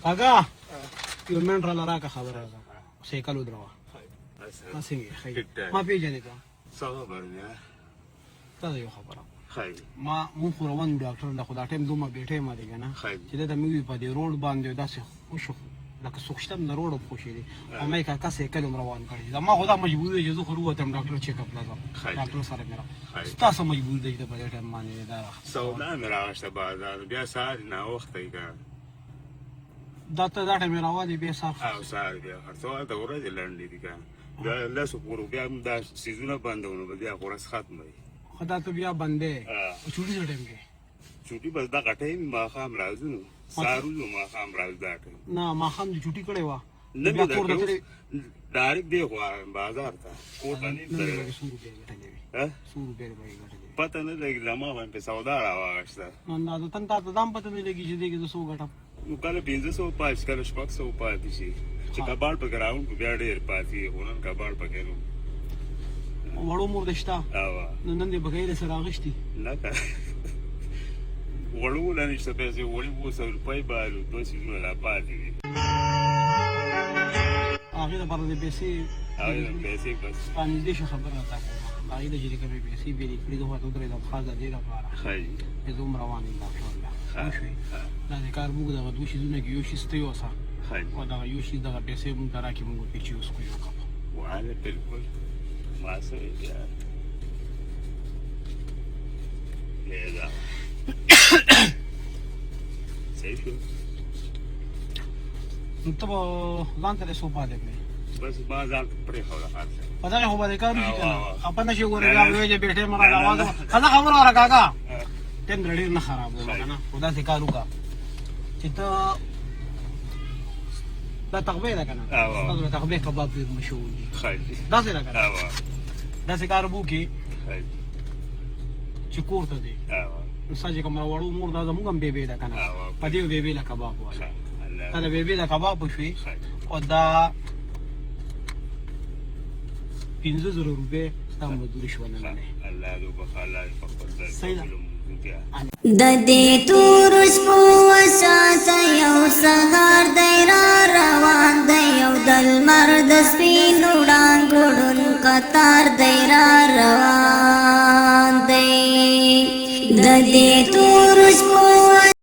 کاکا یو منټ را لراکه خبره سیکل ودروا څنګه ما پیژنې کا خبر نه تا یو خبره خیر ما مون خو روان ډاکټر د خدای ټیم دومره بیٹه ما دی کنه چې دا مې په دې روډ باندې داسې خوشو لکه سوخشتم د روډ خوشې دي او مې کاکا سیکل روان کړی دا ما خدا مجبور دی چې زه خو وروتم ډاکټر چیک اپ لازم ډاکټر سره مې تاسو مجبور دی چې په دې ټیم باندې دا سودا مې راغشته بازار بیا سار نه وخت یې کا دا ته دا ټیم راوالي بیا صاف او سار بیا خرڅو دا ورځ لنډې دي کا بیا لاسو پورو بیا دا سیزونه بندونه بیا خورس ختم وي خدا ته بیا بندې چوټي څه ټیم کې چوټي بس دا غټې ما خام راځو سارو ما خام راځ دا نه ما خام دې چوټي کړې وا نه بیا کور ته ډایرک دی خو بازار ته کور ته نه درې 100 روپیا ګټلې 100 روپیا ګټلې پته نه لګي لمه باندې په سودا راوښته نه دا تن ته دام پته نه لګي چې دې کې 200 ګټم نو کله 1500 پاس کله 600 پاتې شي چې کباړ په ګراوند بیا ډېر پاتې هونن کباړ پکې نو وړو مور دشتا نو نن دې بغیر سره غشتي نه کا وړو نه نشته پیسې وړي 200 روپۍ بالو 200 لا پاتې دي هغه د بار دې پیسې هغه پیسې بس باندې دې خبره تا کوم هغه دې چې کومې پیسې به دې کړې دوه درې د خاصه دې لپاره خای دې دوم روان دي ان شاء الله دا د کار موږ دغه دوه شیزونه کې یو شی ستې وسه او دا یو شی دغه پیسې موږ راکې موږ پیچې اوس خو یو کپ وعلى بالکل ما سوي بیا دا صحیح شو نو ته ځان ته څه پاتې کړې بس ما ځان پرې خو راځه پتا نه خو به کار وکړي خپل نشي ګورې دا وایي چې بیٹه مرا आवाज خدا خبر را کاکا ټیم ډېر نه خراب و کنه خدا دې کار وکړه چې ته دا تقبیر ده کنه دا تقبیر کباب مشهور دي خیر دا څه راکړه دا څه کار وو کې خیر چې کوړه دي ساجي کوم وړو مور دا زموږ هم بیبي ده کنه پدې بیبي لا کباب وایي دا بیبي لا کباب شوي او دا 1500 روپے ستا مزدوري شو نه نه الله دې بخاله فقط د دې تور شپو وساته یو سهار دی را روان دی یو دل مرد سپینو ډانګو ډون قطار دی را روان دی د دې